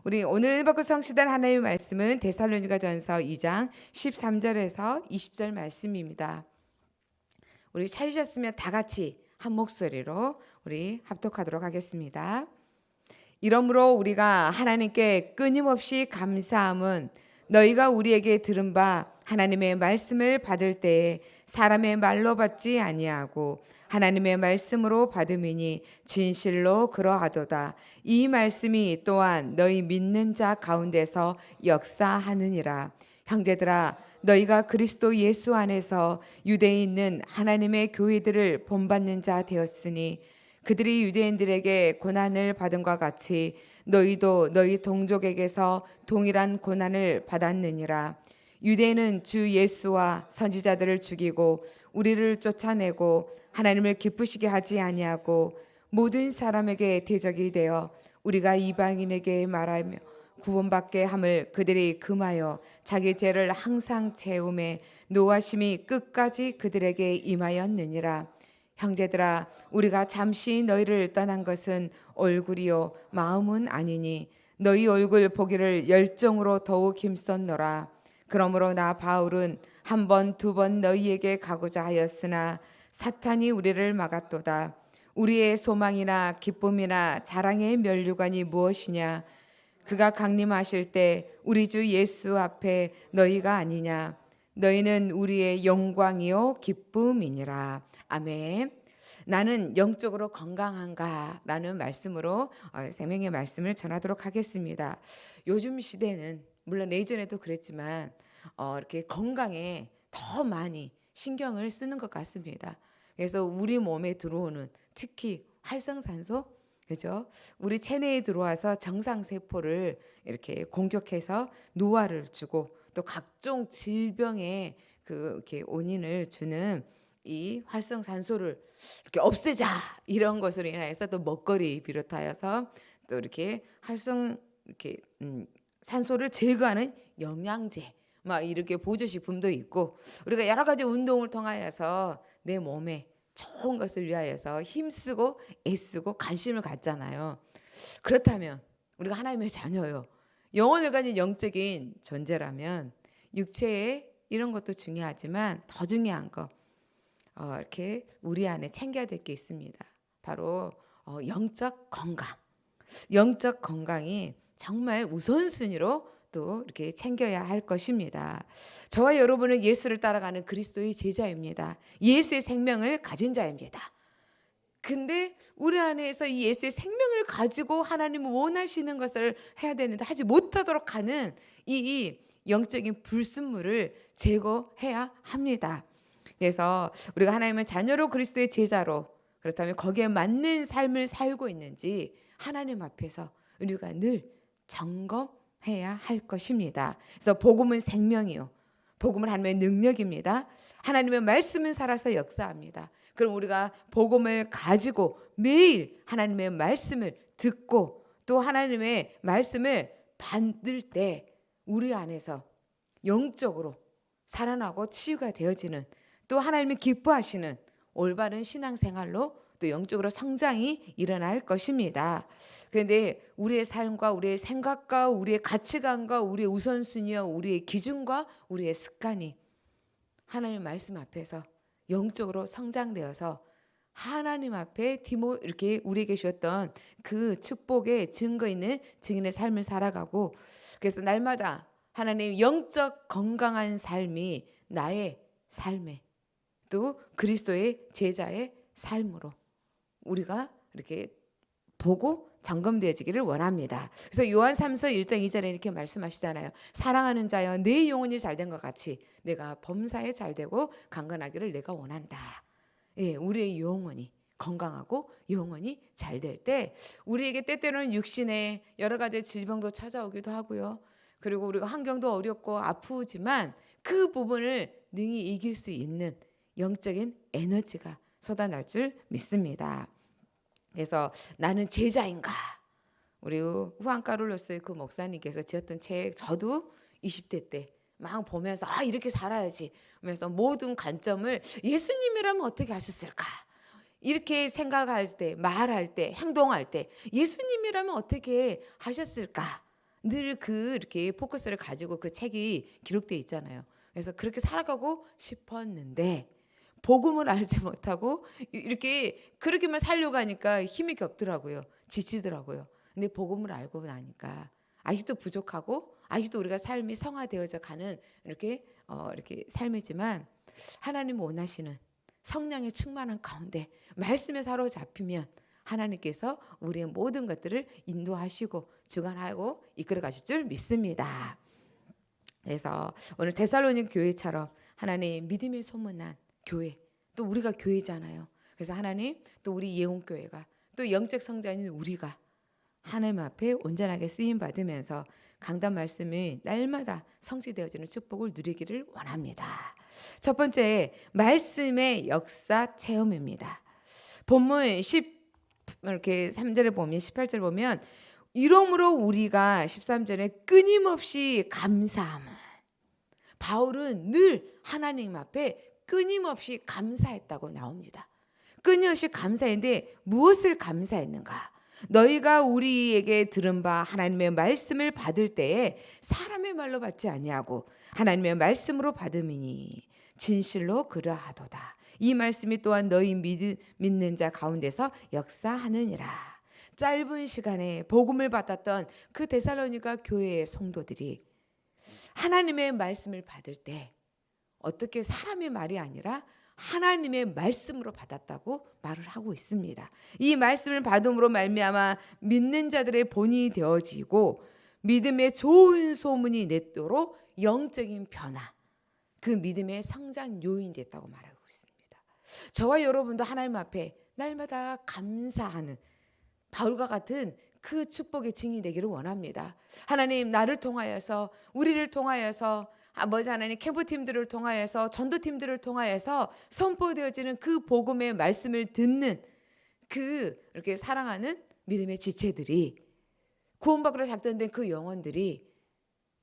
우리 오늘 받고 성취된 하나님의 말씀은 데살로니가전서 2장 13절에서 20절 말씀입니다. 우리 찾으셨으면 다 같이 한 목소리로 우리 합독하도록 하겠습니다. 이러므로 우리가 하나님께 끊임없이 감사함은 너희가 우리에게 들은 바 하나님의 말씀을 받을 때에 사람의 말로 받지 아니하고 하나님의 말씀으로 받음이니 진실로 그러하도다. 이 말씀이 또한 너희 믿는 자 가운데서 역사하느니라. 형제들아, 너희가 그리스도 예수 안에서 유대에 있는 하나님의 교회들을 본받는 자 되었으니 그들이 유대인들에게 고난을 받은과 같이 너희도 너희 동족에게서 동일한 고난을 받았느니라. 유대인은 주 예수와 선지자들을 죽이고 우리를 쫓아내고 하나님을 기쁘시게 하지 아니하고 모든 사람에게 대적이 되어 우리가 이방인에게 말하며 구원받게 함을 그들이 금하여 자기 죄를 항상 채우매 노하심이 끝까지 그들에게 임하였느니라. 형제들아, 우리가 잠시 너희를 떠난 것은 얼굴이요 마음은 아니니 너희 얼굴 보기를 열정으로 더욱 힘썼노라. 그러므로 나 바울은 한 번, 두 번 너희에게 가고자 하였으나 사탄이 우리를 막았도다. 우리의 소망이나 기쁨이나 자랑의 면류관이 무엇이냐? 그가 강림하실 때 우리 주 예수 앞에 너희가 아니냐? 너희는 우리의 영광이요 기쁨이니라. 아멘. 나는 영적으로 건강한가라는 말씀으로 생명의 말씀을 전하도록 하겠습니다. 요즘 시대는 물론 예전에도 그랬지만 이렇게 건강에 더 많이 신경을 쓰는 것 같습니다. 그래서 우리 몸에 들어오는 특히 활성산소, 그죠? 우리 체내에 들어와서 정상 세포를 이렇게 공격해서 노화를 주고 또 각종 질병의 이렇게 원인을 주는 이 활성산소를 이렇게 없애자 이런 것으로 인해서 또 먹거리 비롯하여서 또 이렇게 이렇게 산소를 제거하는 영양제 막 이렇게 보조식품도 있고 우리가 여러 가지 운동을 통하여서 내 몸에 좋은 것을 위하여서 힘쓰고 애쓰고 관심을 갖잖아요. 그렇다면 우리가 하나님의 자녀요. 영혼을 가진 영적인 존재라면 육체의 이런 것도 중요하지만 더 중요한 거 이렇게 우리 안에 챙겨야 될 게 있습니다. 바로 영적 건강. 영적 건강이 정말 우선순위로 또 이렇게 챙겨야 할 것입니다. 저와 여러분은 예수를 따라가는 그리스도의 제자입니다. 예수의 생명을 가진 자입니다. 근데 우리 안에서 이 예수의 생명을 가지고 하나님 원하시는 것을 해야 되는데 하지 못하도록 하는 이 영적인 불순물을 제거해야 합니다. 그래서 우리가 하나님의 자녀로 그리스도의 제자로 그렇다면 거기에 맞는 삶을 살고 있는지 하나님 앞에서 우리가 늘 점검해야 할 것입니다. 그래서 복음은 생명이요. 복음은 하나님의 능력입니다. 하나님의 말씀은 살아서 역사합니다. 그럼 우리가 복음을 가지고 매일 하나님의 말씀을 듣고 또 하나님의 말씀을 받을 때 우리 안에서 영적으로 살아나고 치유가 되어지는 또 하나님이 기뻐하시는 올바른 신앙생활로 또 영적으로 성장이 일어날 것입니다. 그런데 우리의 삶과 우리의 생각과 우리의 가치관과 우리의 우선순위와 우리의 기준과 우리의 습관이 하나님 말씀 앞에서 영적으로 성장되어서 하나님 앞에 이렇게 우리에게 주셨던 그 축복의 증거 있는 증인의 삶을 살아가고 그래서 날마다 하나님 영적 건강한 삶이 나의 삶에 또 그리스도의 제자의 삶으로 우리가 이렇게 보고 점검되어지기를 원합니다. 그래서 요한 3서 1장 2절에 이렇게 말씀하시잖아요. 사랑하는 자여 내 영혼이 잘된 것 같이 내가 범사에 잘되고 강건하기를 내가 원한다. 예, 우리의 영혼이 건강하고 영혼이 잘될 때 우리에게 때때로는 육신에 여러 가지 질병도 찾아오기도 하고요. 그리고 우리가 환경도 어렵고 아프지만 그 부분을 능히 이길 수 있는 영적인 에너지가 쏟아날 줄 믿습니다. 그래서 나는 제자인가? 우리 후안카를로스의 그 목사님께서 지었던 책 저도 20대 때 막 보면서 이렇게 살아야지 하면서 모든 관점을 예수님이라면 어떻게 하셨을까? 이렇게 생각할 때, 말할 때, 행동할 때 예수님이라면 어떻게 하셨을까? 늘 이렇게 포커스를 가지고 그 책이 기록돼 있잖아요. 그래서 그렇게 살아가고 싶었는데 복음을 알지 못하고 이렇게 그렇게만 살려고 하니까 힘이 없더라고요. 지치더라고요. 근데 복음을 알고 나니까 아직도 부족하고 아직도 우리가 삶이 성화되어져 가는 이렇게 삶이지만 하나님 원하시는 성령의 충만한 가운데 말씀에 사로잡히면 하나님께서 우리의 모든 것들을 인도하시고 주관하고 이끌어 가실 줄 믿습니다. 그래서 오늘 데살로니가 교회처럼 하나님 믿음의 소문난 교회, 또 우리가 교회잖아요. 그래서 하나님 또 우리 예언교회가 또 영적 성장인 우리가 하나님 앞에 온전하게 쓰임 받으면서 강단 말씀이 날마다 성취되어지는 축복을 누리기를 원합니다. 첫 번째, 말씀의 역사 체험입니다. 본문 3절에 보면 18절에 보면 이러므로 우리가 13절에 끊임없이 감사함은, 바울은 늘 하나님 앞에 끊임없이 감사했다고 나옵니다. 끊임없이 감사했는데 무엇을 감사했는가? 너희가 우리에게 들은 바 하나님의 말씀을 받을 때에 사람의 말로 받지 아니하고 하나님의 말씀으로 받음이니 진실로 그러하도다. 이 말씀이 또한 너희 믿는 자 가운데서 역사하느니라. 짧은 시간에 복음을 받았던 그 데살로니가 교회의 성도들이 하나님의 말씀을 받을 때 어떻게 사람의 말이 아니라 하나님의 말씀으로 받았다고 말을 하고 있습니다. 이 말씀을 받음으로 말미암아 믿는 자들의 본이 되어지고 믿음의 좋은 소문이 냈도록 영적인 변화, 그 믿음의 성장 요인이 됐다고 말하고 있습니다. 저와 여러분도 하나님 앞에 날마다 감사하는 바울과 같은 그 축복의 증인이 되기를 원합니다. 하나님 나를 통하여서, 우리를 통하여서, 아버지 하나님 캠프팀들을 통하여서, 전도팀들을 통하여서 선포되어지는 그 복음의 말씀을 듣는 이렇게 사랑하는 믿음의 지체들이, 구원받으러 작정된 그 영혼들이,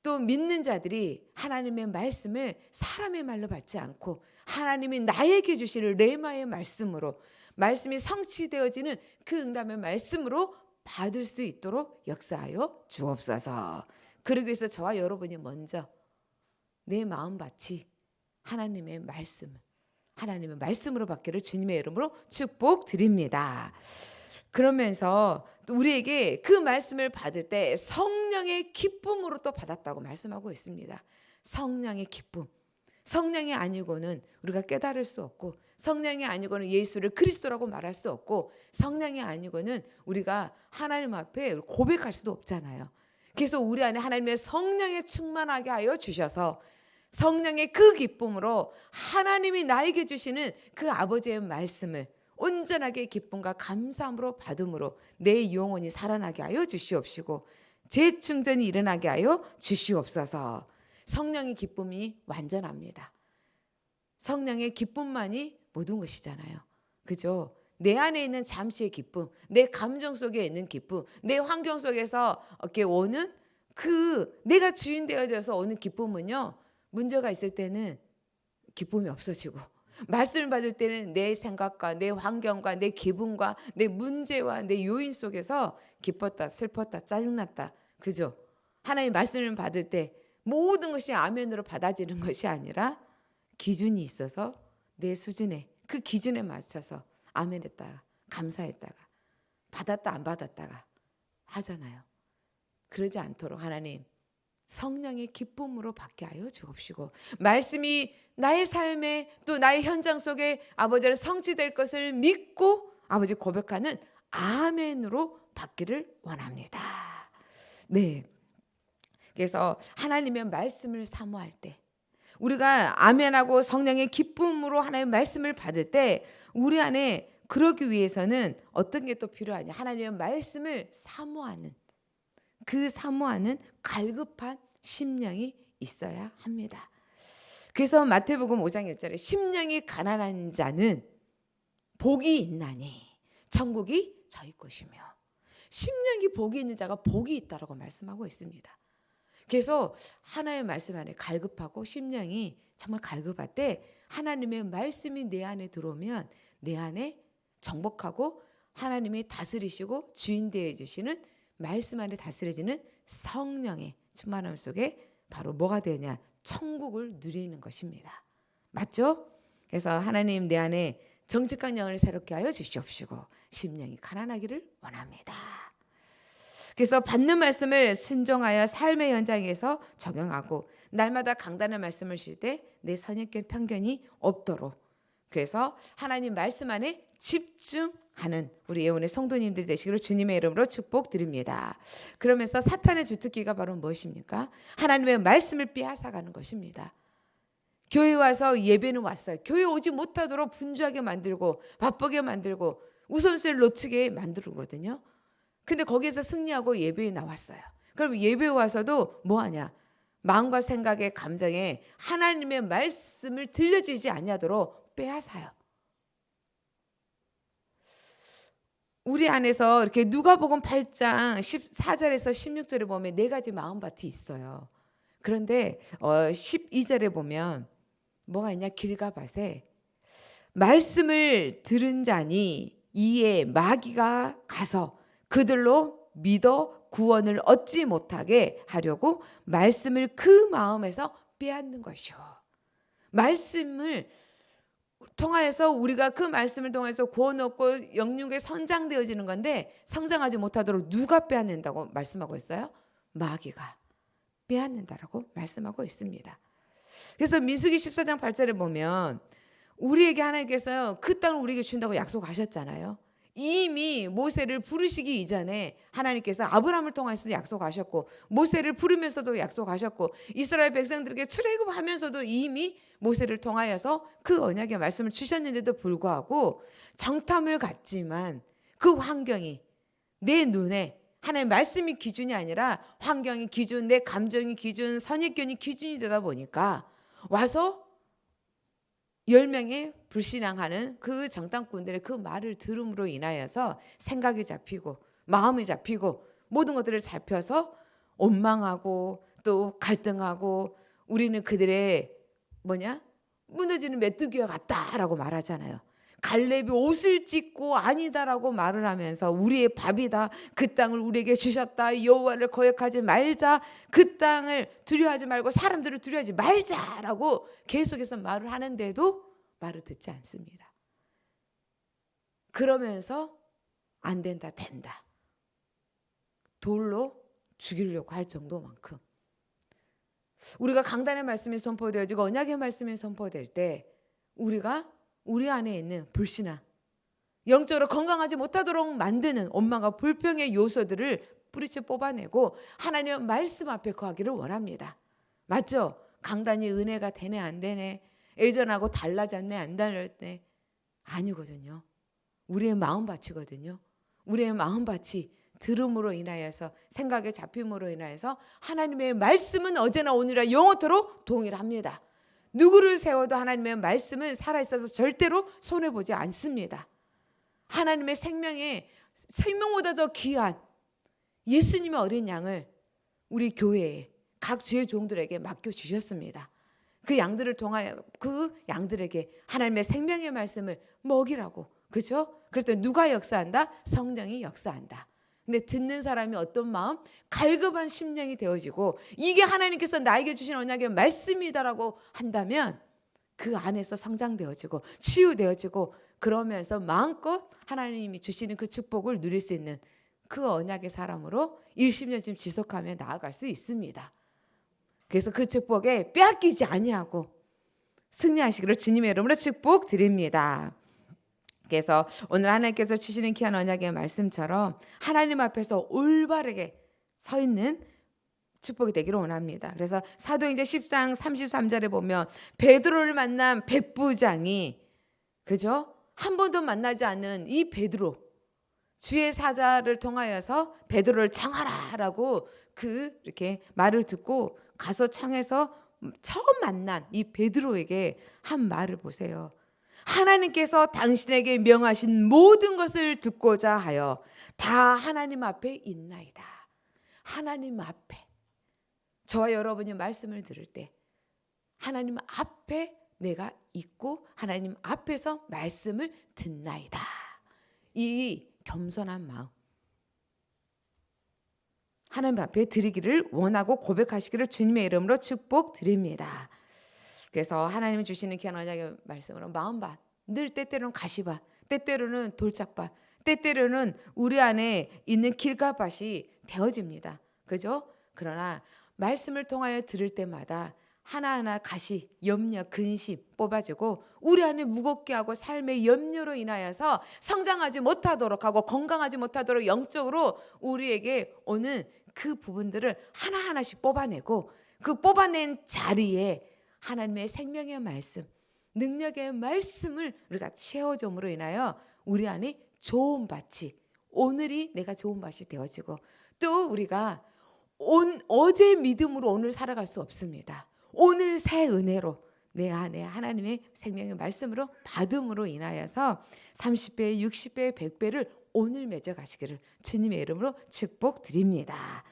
또 믿는 자들이 하나님의 말씀을 사람의 말로 받지 않고 하나님이 나에게 주시는 레마의 말씀으로, 말씀이 성취되어지는 그 응답의 말씀으로 받을 수 있도록 역사하여 주옵소서. 그러기 위해서 저와 여러분이 먼저 내 마음밭이 하나님의 말씀으로 받기를 주님의 이름으로 축복드립니다. 그러면서 또 우리에게 그 말씀을 받을 때 성령의 기쁨으로 또 받았다고 말씀하고 있습니다. 성령의 기쁨. 성령이 아니고는 우리가 깨달을 수 없고, 성령이 아니고는 예수를 그리스도라고 말할 수 없고, 성령이 아니고는 우리가 하나님 앞에 고백할 수도 없잖아요. 그래서 우리 안에 하나님의 성령에 충만하게 하여 주셔서 성령의 그 기쁨으로 하나님이 나에게 주시는 그 아버지의 말씀을 온전하게 기쁨과 감사함으로 받음으로 내 영혼이 살아나게 하여 주시옵시고 재충전이 일어나게 하여 주시옵소서. 성령의 기쁨이 완전합니다. 성령의 기쁨만이 모든 것이잖아요. 그죠? 내 안에 있는 잠시의 기쁨, 내 감정 속에 있는 기쁨, 내 환경 속에서 이렇게 오는 내가 주인 되어져서 오는 기쁨은요, 문제가 있을 때는 기쁨이 없어지고, 말씀을 받을 때는 내 생각과 내 환경과 내 기분과 내 문제와 내 요인 속에서 기뻤다, 슬펐다, 짜증났다. 그죠? 하나님 말씀을 받을 때 모든 것이 아멘으로 받아지는 것이 아니라 기준이 있어서 내 수준에, 그 기준에 맞춰서 아멘했다가 감사했다가 받았다 안 받았다가 하잖아요. 그러지 않도록 하나님 성령의 기쁨으로 받게 하여 주옵시고, 말씀이 나의 삶에 또 나의 현장 속에 아버지를 성취될 것을 믿고 아버지 고백하는 아멘으로 받기를 원합니다. 네. 그래서 하나님의 말씀을 사모할 때, 우리가 아멘하고 성령의 기쁨으로 하나님의 말씀을 받을 때 우리 안에 그러기 위해서는 어떤 게 또 필요하냐? 하나님의 말씀을 사모하는, 그 사모하는 갈급한 심령이 있어야 합니다. 그래서 마태복음 5장 1절에 심령이 가난한 자는 복이 있나니 천국이 저희 것이며, 심령이 복이 있는 자가 복이 있다라고 말씀하고 있습니다. 그래서 하나님의 말씀 안에 갈급하고 심령이 정말 갈급할 때 하나님의 말씀이 내 안에 들어오면 내 안에 정복하고 하나님이 다스리시고 주인 되어 주시는 말씀 안에 다스려지는 성령의 충만함 속에 바로 뭐가 되냐? 천국을 누리는 것입니다. 맞죠? 그래서 하나님 내 안에 정직한 영을 새롭게 하여 주시옵시고 심령이 가난하기를 원합니다. 그래서 받는 말씀을 순종하여 삶의 현장에서 적용하고 날마다 강단의 말씀을 쉴 때 내 선입견 편견이 없도록 그래서 하나님 말씀 안에 집중하는 우리 예언의 성도님들 되시기를 주님의 이름으로 축복드립니다. 그러면서 사탄의 주특기가 바로 무엇입니까? 하나님의 말씀을 빼앗아가는 것입니다. 교회 와서 예배는 왔어요. 교회 오지 못하도록 분주하게 만들고 바쁘게 만들고 우선순위를 놓치게 만들거든요. 근데 거기에서 승리하고 예배에 나왔어요. 그럼 예배에 와서도 뭐하냐? 마음과 생각에 감정에 하나님의 말씀을 들려지지 아니하도록 빼앗아요. 우리 안에서 이렇게 누가복음 8장 14절에서 16절에 보면 네 가지 마음밭이 있어요. 그런데 12절에 보면 뭐가 있냐? 길과 밭에 말씀을 들은 자니 이에 마귀가 가서 그들로 믿어 구원을 얻지 못하게 하려고 말씀을 그 마음에서 빼앗는 것이요. 말씀을 통하여서 우리가 그 말씀을 통해서 구원 얻고 영육에 성장되어지는 건데 성장하지 못하도록 누가 빼앗는다고 말씀하고 있어요? 마귀가 빼앗는다라고 말씀하고 있습니다. 그래서 민수기 14장 8절에 보면 우리에게 하나님께서 그 땅을 우리에게 준다고 약속하셨잖아요. 이미 모세를 부르시기 이전에 하나님께서 아브라함을 통해서 약속하셨고 모세를 부르면서도 약속하셨고 이스라엘 백성들에게 출애굽하면서도 이미 모세를 통하여서 그 언약의 말씀을 주셨는데도 불구하고 정탐을 갖지만 그 환경이 내 눈에 하나님의 말씀이 기준이 아니라 환경이 기준, 내 감정이 기준, 선입견이 기준이 되다 보니까 와서 10명의 불신앙하는 그 정탐꾼들의 그 말을 들음으로 인하여서 생각이 잡히고 마음이 잡히고 모든 것들을 잡혀서 원망하고 또 갈등하고 우리는 그들의 무너지는 메뚜기와 같다라고 말하잖아요. 갈렙이 옷을 찢고 아니다라고 말을 하면서 우리의 밥이다. 그 땅을 우리에게 주셨다. 여호와를 거역하지 말자. 그 땅을 두려워하지 말고 사람들을 두려워하지 말자라고 계속해서 말을 하는데도 말을 듣지 않습니다. 그러면서 안 된다, 된다. 돌로 죽이려고 할 정도만큼 우리가 강단의 말씀이 선포되어지고 언약의 말씀이 선포될 때 우리가 우리 안에 있는 불신앙, 영적으로 건강하지 못하도록 만드는 원망과 불평의 요소들을 뿌리째 뽑아내고 하나님의 말씀 앞에 거하기를 원합니다. 맞죠? 강단이 은혜가 되네 안 되네, 예전하고 달라졌네 안 달랐네, 아니거든요. 우리의 마음밭이거든요. 우리의 마음밭이 들음으로 인하여서 생각의 잡힘으로 인하여서 하나님의 말씀은 어제나 오늘이나 영원토록 동일합니다. 누구를 세워도 하나님의 말씀은 살아있어서 절대로 손해보지 않습니다. 하나님의 생명보다 더 귀한 예수님의 어린 양을 우리 교회에 각 주의 종들에게 맡겨주셨습니다. 그 양들을 통하여 그 양들에게 하나님의 생명의 말씀을 먹이라고. 그렇죠? 그럴 때 누가 역사한다? 성령이 역사한다. 근데 듣는 사람이 어떤 마음? 갈급한 심령이 되어지고 이게 하나님께서 나에게 주신 언약의 말씀이다라고 한다면 그 안에서 성장되어지고 치유되어지고 그러면서 마음껏 하나님이 주시는 그 축복을 누릴 수 있는 그 언약의 사람으로 10년쯤 지속하며 나아갈 수 있습니다. 그래서 그 축복에 빼앗기지 아니하고 승리하시기를 주님의 이름으로 축복드립니다. 그래서 오늘 하나님께서 주시는 귀한 언약의 말씀처럼 하나님 앞에서 올바르게 서 있는 축복이 되기를 원합니다. 그래서 사도행전 10장 33절에 보면 베드로를 만난 백부장이 그죠? 한 번도 만나지 않는 이 베드로, 주의 사자를 통하여서 베드로를 청하라라고 이렇게 말을 듣고 가서 청해서 처음 만난 이 베드로에게 한 말을 보세요. 하나님께서 당신에게 명하신 모든 것을 듣고자 하여 다 하나님 앞에 있나이다. 하나님 앞에, 저와 여러분이 말씀을 들을 때 하나님 앞에 내가 있고 하나님 앞에서 말씀을 듣나이다. 이 겸손한 마음, 하나님 앞에 드리기를 원하고 고백하시기를 주님의 이름으로 축복드립니다. 그래서 하나님이 주시는 귀한 언약의 말씀으로 마음밭, 늘 때때로는 가시밭, 때때로는 돌짝밭, 때때로는 우리 안에 있는 길가밭이 되어집니다. 그죠? 그러나 말씀을 통하여 들을 때마다 하나하나 가시, 염려, 근심 뽑아지고 우리 안에 무겁게 하고 삶의 염려로 인하여서 성장하지 못하도록 하고 건강하지 못하도록 영적으로 우리에게 오는 그 부분들을 하나하나씩 뽑아내고 그 뽑아낸 자리에 하나님의 생명의 말씀, 능력의 말씀을 우리가 채워줌으로 인하여 우리 안에 좋은 밭이, 오늘이 내가 좋은 밭이 되어지고, 또 우리가 어제 믿음으로 오늘 살아갈 수 없습니다. 오늘 새 은혜로 내 안에 하나님의 생명의 말씀으로 받음으로 인하여서 30배, 60배, 100배를 오늘 맺어 가시기를 주님의 이름으로 축복드립니다.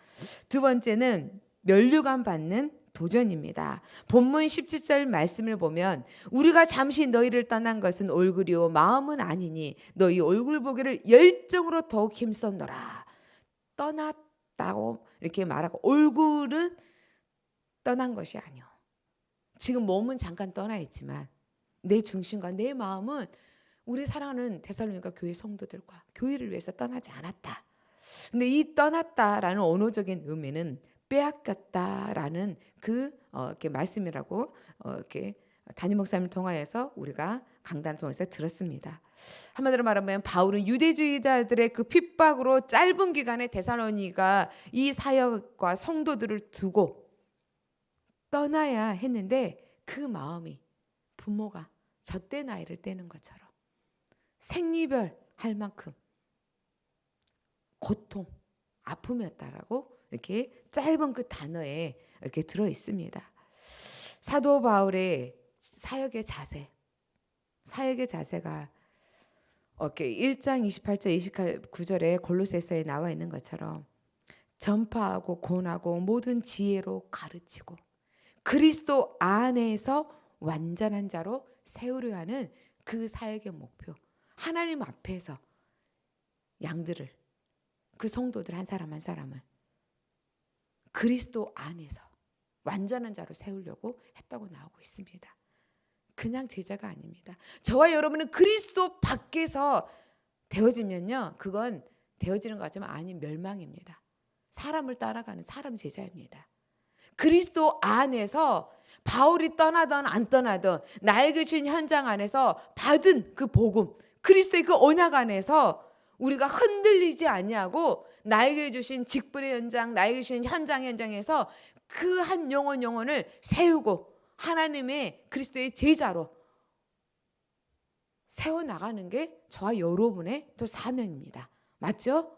두 번째는 면류관 받는 도전입니다. 본문 17절 말씀을 보면 우리가 잠시 너희를 떠난 것은 얼굴이요 마음은 아니니 너희 얼굴 보기를 열정으로 더욱 힘썼노라. 떠났다고 이렇게 말하고 얼굴은 떠난 것이 아니요. 지금 몸은 잠깐 떠나 있지만 내 중심과 내 마음은 우리 사랑하는 데살로니가 교회 성도들과 교회를 위해서 떠나지 않았다. 근데 이 떠났다라는 언어적인 의미는 빼앗겼다라는 이렇게 말씀이라고 이렇게 담임 목사님을 통하여서 우리가 강단을 통해서 들었습니다. 한마디로 말하면 바울은 유대주의자들의 그 핍박으로 짧은 기간에 데살로니가 이 사역과 성도들을 두고 떠나야 했는데 그 마음이 부모가 젖대 나이를 떼는 것처럼 생리별 할 만큼 고통, 아픔이었다라고 이렇게 짧은 그 단어에 이렇게 들어 있습니다. 사도 바울의 사역의 자세가 이렇게 1장 28절 29절에 골로새서에 나와 있는 것처럼 전파하고 권하고 모든 지혜로 가르치고 그리스도 안에서 완전한 자로 세우려 하는 그 사역의 목표, 하나님 앞에서 양들을, 그 성도들 한 사람 한 사람을 그리스도 안에서 완전한 자로 세우려고 했다고 나오고 있습니다. 그냥 제자가 아닙니다. 저와 여러분은 그리스도 밖에서 되어지면요, 그건 되어지는 것 같지만 아닌 멸망입니다. 사람을 따라가는 사람 제자입니다. 그리스도 안에서 바울이 떠나든 안 떠나든 나에게 주신 현장 안에서 받은 그 복음, 그리스도의 그 언약 안에서 우리가 흔들리지 아니하고 나에게 주신 직분의 현장, 나에게 주신 현장에서 그 한 영혼을 세우고 하나님의 그리스도의 제자로 세워나가는 게 저와 여러분의 또 사명입니다. 맞죠?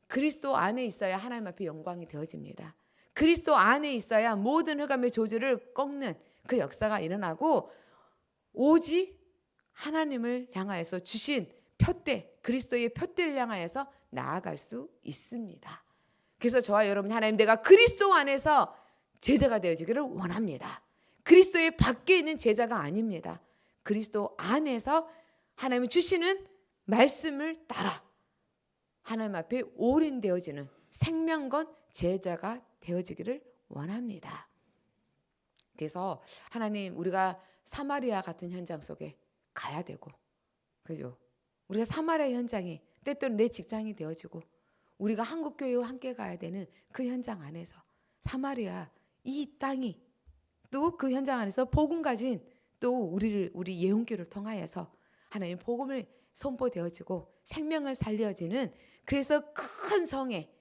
그리스도 안에 있어야 하나님 앞에 영광이 되어집니다. 그리스도 안에 있어야 모든 흑암의 조주를 꺾는 그 역사가 일어나고 오직 하나님을 향하여서 주신 표대, 그리스도의 표대를 향하여서 나아갈 수 있습니다. 그래서 저와 여러분, 하나님 내가 그리스도 안에서 제자가 되어지기를 원합니다. 그리스도의 밖에 있는 제자가 아닙니다. 그리스도 안에서 하나님이 주시는 말씀을 따라 하나님 앞에 올인되어지는 생명건 제자가 되어지기를 원합니다. 그래서 하나님, 우리가 사마리아 같은 현장 속에 가야 되고, 그죠? 우리가 사마리아 현장이 때때로 내 직장이 되어지고 우리가 한국교회와 함께 가야 되는 그 현장 안에서 사마리아 이 땅이 또 그 현장 안에서 복음 가진 또 우리 예언교를 통하여서 하나님 복음을 선포되어지고 생명을 살려지는, 그래서 큰 성에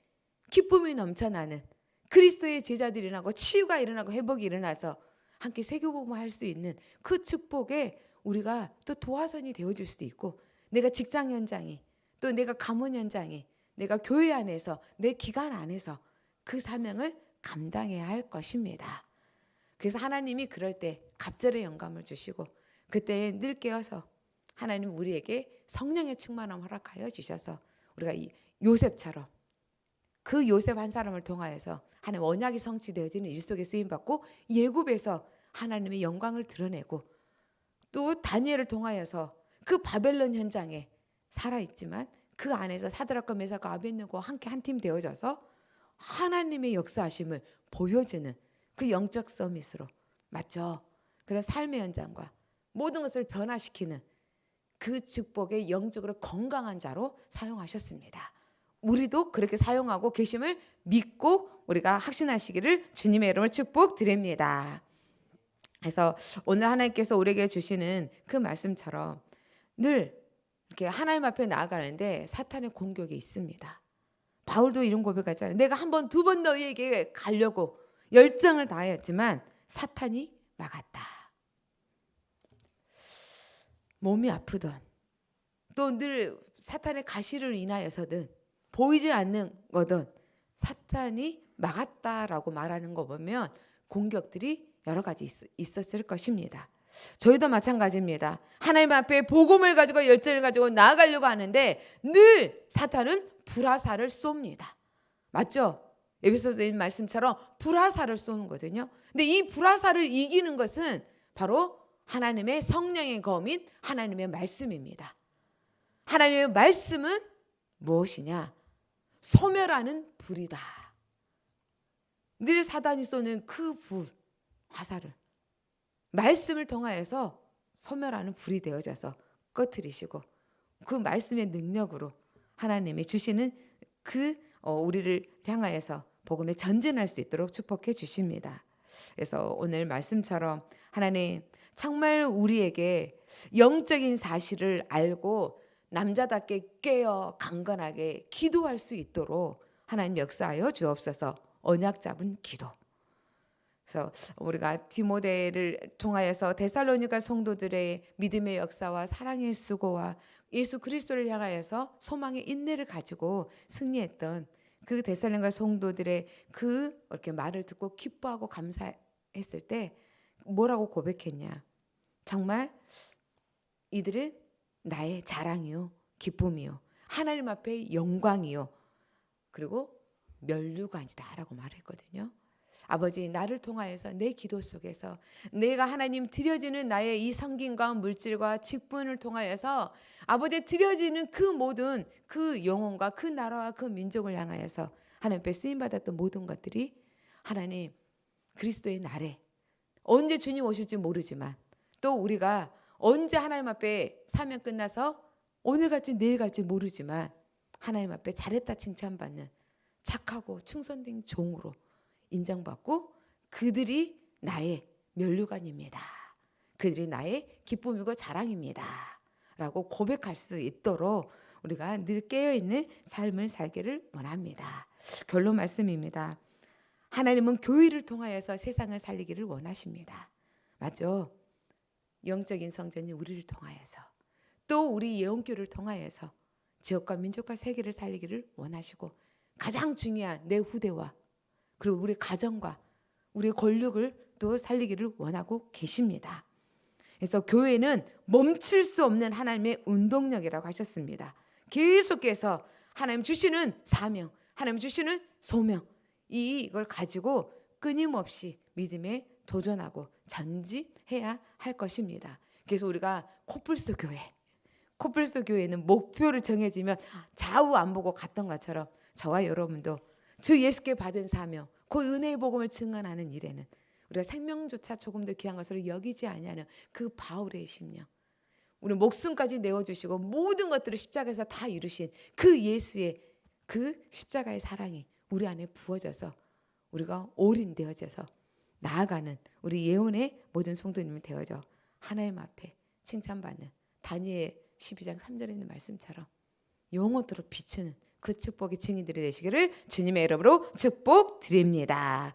기쁨이 넘쳐나는 그리스도의 제자들이 일어나고 치유가 일어나고 회복이 일어나서 함께 세계복음을 수 있는 그 축복에 우리가 또 도화선이 되어줄 수도 있고, 내가 직장 현장이, 또 내가 가문 현장이, 내가 교회 안에서 내 기관 안에서 그 사명을 감당해야 할 것입니다. 그래서 하나님이 그럴 때 갑절의 영감을 주시고 그때 늘 깨어서 하나님 우리에게 성령의 충만함을 허락하여 주셔서 우리가 이 요셉처럼 그 요셉 한 사람을 통하여서 하나님 언약이 성취되어지는 일 속에 쓰임받고 예굽에서 하나님의 영광을 드러내고, 또 다니엘을 통하여서 그 바벨론 현장에 살아있지만 그 안에서 사드락과 메삭과 아벳느고와 함께 한 팀 되어져서 하나님의 역사하심을 보여주는 그 영적 서밋으로, 맞죠? 그래서 삶의 현장과 모든 것을 변화시키는 그 축복의 영적으로 건강한 자로 사용하셨습니다. 우리도 그렇게 사용하고 계심을 믿고 우리가 확신하시기를 주님의 이름으로 축복드립니다. 그래서 오늘 하나님께서 우리에게 주시는 그 말씀처럼 늘 이렇게 하나님 앞에 나아가는데 사탄의 공격이 있습니다. 바울도 이런 고백하잖아요. 내가 한 번, 두 번 너희에게 가려고 열정을 다하였지만 사탄이 막았다. 몸이 아프던 또 늘 사탄의 가시를 인하여서든 보이지 않는 거든 사탄이 막았다라고 말하는 거 보면 공격들이 여러 가지 있었을 것입니다. 저희도 마찬가지입니다. 하나님 앞에 복음을 가지고 열정을 가지고 나아가려고 하는데 늘 사탄은 불화살을 쏩니다. 맞죠? 에베소서의 말씀처럼 불화살을 쏘는 거거든요. 근데 이 불화살을 이기는 것은 바로 하나님의 성령의 검인 하나님의 말씀입니다. 하나님의 말씀은 무엇이냐? 소멸하는 불이다. 늘 사단이 쏘는 그 불, 화살을 말씀을 통하여서 소멸하는 불이 되어져서 꺼트리시고 그 말씀의 능력으로 하나님이 주시는 우리를 향하여서 복음에 전진할 수 있도록 축복해 주십니다. 그래서 오늘 말씀처럼 하나님 정말 우리에게 영적인 사실을 알고 남자답게 깨어 강건하게 기도할 수 있도록 하나님 역사하여 주옵소서. 언약 잡은 기도. 그래서 우리가 디모데를 통하여서 데살로니가 성도들의 믿음의 역사와 사랑의 수고와 예수 그리스도를 향하여서 소망의 인내를 가지고 승리했던 그 데살로니가 성도들의 그 이렇게 말을 듣고 기뻐하고 감사했을 때 뭐라고 고백했냐? 정말 이들은 나의 자랑이요, 기쁨이요, 하나님 앞에 영광이요, 그리고 면류관이다라고 말했거든요. 아버지, 나를 통하여서 내 기도 속에서 내가 하나님 드려지는 나의 이 성김과 물질과 직분을 통하여서 아버지 드려지는 그 모든 그 영혼과 그 나라와 그 민족을 향하여서 하나님 앞에 쓰임받았던 모든 것들이 하나님 그리스도의 날에 언제 주님 오실지 모르지만 또 우리가 언제 하나님 앞에 사명 끝나서 오늘 갈지 내일 갈지 모르지만 하나님 앞에 잘했다 칭찬받는 착하고 충성된 종으로 인정받고 그들이 나의 면류관입니다. 그들이 나의 기쁨이고 자랑입니다. 라고 고백할 수 있도록 우리가 늘 깨어있는 삶을 살기를 원합니다. 결론 말씀입니다. 하나님은 교회를 통하여서 세상을 살리기를 원하십니다. 맞죠? 영적인 성전이 우리를 통하여서 또 우리 예언교를 통하여서 지역과 민족과 세계를 살리기를 원하시고 가장 중요한 내 후대와 그리고 우리 가정과 우리의 권력을 또 살리기를 원하고 계십니다. 그래서 교회는 멈출 수 없는 하나님의 운동력이라고 하셨습니다. 계속해서 하나님 주시는 사명, 하나님 주시는 소명 이걸 가지고 끊임없이 믿음에 도전하고 전진해야 할 것입니다. 그래서 우리가 코뿔소 교회는 목표를 정해지면 좌우 안 보고 갔던 것처럼 저와 여러분도 주 예수께 받은 사명, 그 은혜의 복음을 증언하는 일에는 우리가 생명조차 조금 더 귀한 것으로 여기지 아니하는 그 바울의 심령, 우리 목숨까지 내어주시고 모든 것들을 십자가에서 다 이루신 그 예수의 그 십자가의 사랑이 우리 안에 부어져서 우리가 올인되어져서 나아가는 우리 예언의 모든 성도님이 되어져 하나님 앞에 칭찬받는 다니엘 12장 3절에 있는 말씀처럼 영원토록 비추는 그 축복의 증인들이 되시기를 주님의 이름으로 축복드립니다.